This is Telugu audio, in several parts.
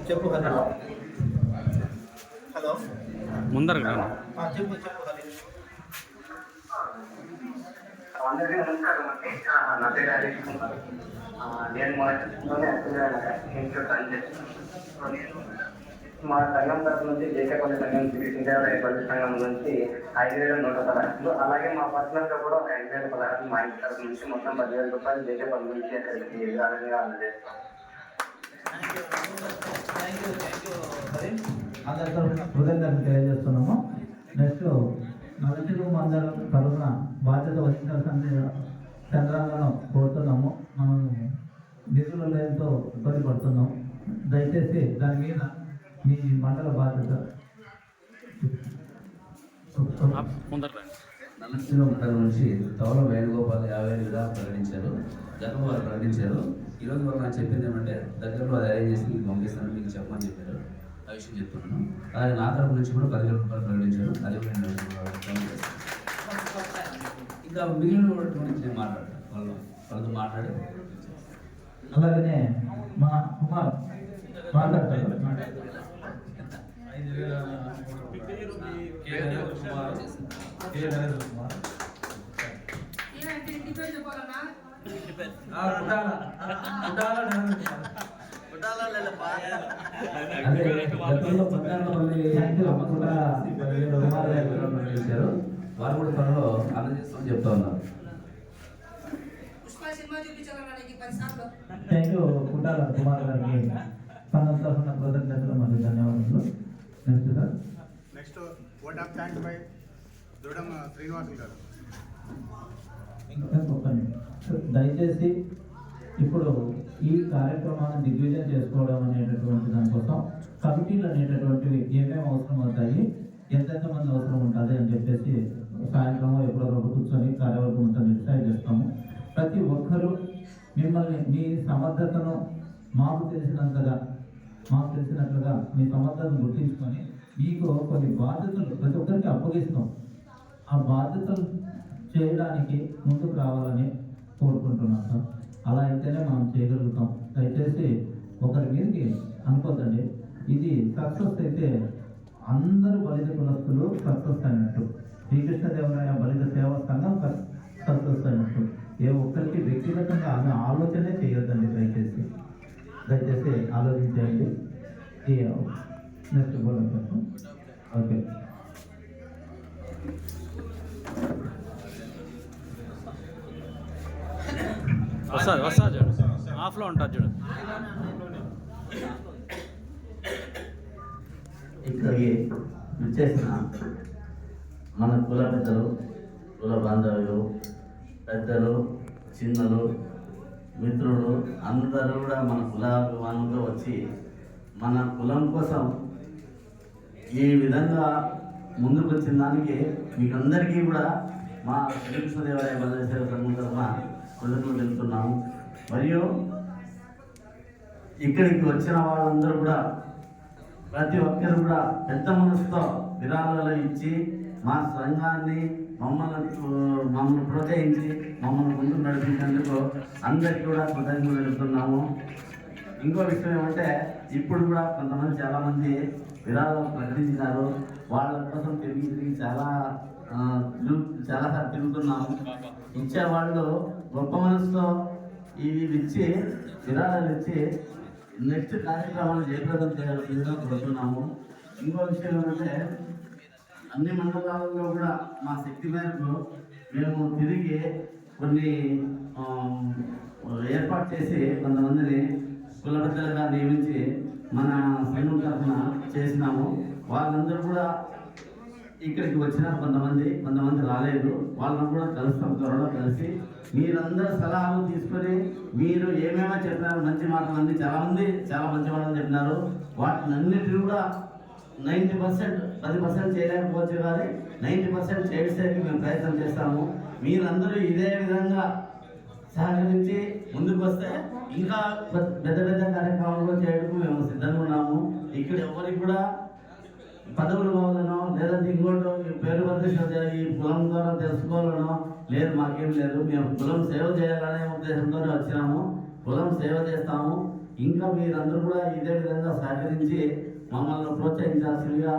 చెప్పు హలో హలో ముందర చెప్పు చెప్పు హలో. అందరికీ నమస్కారం అండి. నా పేరు హరీష్ కుమార్. నేను మా ఇన్స్టిట్యూట్ పనిచేస్తున్నాను. నేను మా సంఘం తరఫు నుంచి దేశపల్లి సంఘం శ్రీదేవరాయపల్లి సంఘం నుంచి 5,116, అలాగే మా పర్సనల్గా కూడా ఒక 5,016 మా ఇంటి తరఫు నుంచి మొత్తం 10,000 రూపాయలు దేశపల్లి నుంచి అక్కడికి విధానంగా అందజేస్తాం. అందరితో హృదయంగా తెలియజేస్తున్నాము. నెక్స్ట్ నలుగురు అందరం తరఫున బాధ్యత వహించాల్సిన చంద్రాలను కోరుతున్నాము. మనం నిధులలో ఎంతో ఇబ్బంది పడుతున్నాం. దయచేసి దాని మీద మీ మండల బాధ్యత. నల్లసిలో మండలం నుంచి తవల వేణుగోపాల్ 50,000 ప్రకటించారు. గతంలో వారు ప్రకటించారు. ఈరోజు వారు నాకు చెప్పింది ఏమంటే దగ్గరలో అది అరేంజ్ చేసి మీకు పంపిస్తాను, మీకు చెప్పమని చెప్పారు. ఆ విషయం చెప్తున్నాను. అలాగే నా తరపు నుంచి కూడా 10,000 రూపాయలు ప్రకటించారు. అది కూడా ఇంకా మిగిలిన గురించి నేను మాట్లాడతాను. వాళ్ళతో మాట్లాడి అలాగనే మా కుమార్ మాట్లాడతారు. వారు కూడా త్వరలో అందజేస్తామని చెప్తా ఉన్నారు. థ్యాంక్ యూ కుటాల కుమార్ గారికి సంఘం తరఫున కృతజ్ఞతలు మరియు ధన్యవాదాలు. Next sir. Next word of thanks by దృఢం శ్రీనివాసులు గారు. దయచేసి ఇప్పుడు ఈ కార్యక్రమాన్ని దిగ్విజయం చేసుకోవడం అనేటటువంటి దానికోసం కమిటీలు అనేటటువంటివి ఏమేమి అవసరం అవుతాయి, ఎంతెంత మంది అవసరం ఉంటుంది అని చెప్పేసి సాయంత్రం ఎప్పుడో కూర్చొని కార్యవర్గం అంతా డిసైడ్ చేస్తాము. ప్రతి ఒక్కరూ మిమ్మల్ని మీ సమర్థతను మాకు తెలిసినట్లుగా మీ సమర్థతను గుర్తించుకొని మీకు కొన్ని బాధ్యతలు ప్రతి ఒక్కరికి అప్పగిస్తాం. ఆ బాధ్యతలు చేయడానికి ముందుకు రావాలని కోరుకుంటున్నాం సార్. అలా అయితేనే మనం చేయగలుగుతాం. దయచేసి ఒకరి మీదకి అనుకోద్దండి. ఇది సక్సెస్ అయితే అందరూ బలిజ కులస్తులు సక్సెస్ అయినట్టు, శ్రీకృష్ణదేవరాయ బలిజ సేవా సంఘం సక్సెస్ అయినట్టు. ఏ ఒక్కరికి వ్యక్తిగతంగా ఆలోచనే చేయొద్దండి. దయచేసి ఆలోచించండి. నెక్స్ట్ బోలండి. ఓకే. వస్తా చూడు, ఆఫ్లో ఉంటుంది చూడు. ఇక్కడికి వచ్చేసిన మన కుల పెద్దలు, కుల బాంధవులు, పెద్దలు, చిన్నలు, మిత్రులు అందరూ కూడా మన కులాభిమానంతో వచ్చి మన కులం కోసం ఈ విధంగా ముందుకు వచ్చిన దానికి మీకందరికీ కూడా మా శ్రీకృష్ణదేవరాయ బలిజ సేవా సంఘం తరఫున కృతజ్ఞతలు తెలుపుతున్నాము. మరియు ఇక్కడికి వచ్చిన వాళ్ళందరూ కూడా ప్రతి ఒక్కరు కూడా పెద్ద మనసుతో విరాళాలు ఇచ్చి మా సంఘాన్ని మమ్మల్ని ప్రోత్సహించి మమ్మల్ని ముందుకు నడిపించేందుకు అందరికీ కూడా కృతజ్ఞతలు తెలుపుతున్నాము. ఇంకో విషయం ఏమంటే ఇప్పుడు కూడా కొంతమంది చాలామంది విరాళాలు ప్రకటించినారు. వాళ్ళ కోసం తిరిగి చాలాసార్లు తిరుగుతున్నాము. ఇచ్చేవాళ్ళు గొప్ప మనసుతో ఇవి ఇచ్చి విరాళాలు ఇచ్చి నెక్స్ట్ కార్యక్రమాలు జయప్రదం చేయాల్సిందిగా కోరుతున్నాము. ఇంకో విషయం ఏంటంటే అన్ని మండలాలలో కూడా మా శక్తి మేరకు మేము తిరిగి కొన్ని ఏర్పాటు చేసి కొంతమందిని కుల పెద్దలుగా నియమించి మన సంఘం తరఫున చేసినాము. వాళ్ళందరూ కూడా ఇక్కడికి వచ్చినారు. కొంతమంది రాలేదు. వాళ్ళని కూడా కలుస్తాం. త్వరలో కలిసి మీరందరూ సలహాలు తీసుకొని మీరు ఏమేమో చెప్పినారు, మంచి మాటలన్నీ చాలా మంచి మాటలు చెప్పినారు. వాటిని అన్నిటిని కూడా 90% 10% చేయలేకపోవచ్చు, కానీ 90% చేయడానికి మేము ప్రయత్నం చేస్తాము. మీరందరూ ఇదే విధంగా సహకరించి ముందుకు వస్తే ఇంకా పెద్ద కార్యక్రమాలు చేయడానికి మేము సిద్ధంగా ఉన్నాము. ఇక్కడ ఎవరికి కూడా పదవులు కావాలనో లేదంటే ఇంకోటో పేరు ప్రతిష్ట ఈ కులం ద్వారా తెలుసుకోవాలనో లేదు, మాకేం లేదు. మేము కులం సేవ చేయాలనే ఉద్దేశంతోనే వచ్చినాము. కులం సేవ చేస్తాము. ఇంకా మీరందరూ కూడా ఇదే విధంగా సహకరించి మమ్మల్ని ప్రోత్సహించాల్సిందిగా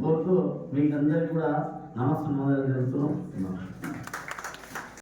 కోరుతూ మీకు అందరికీ కూడా నమస్కారం తెలుపుతున్నాం.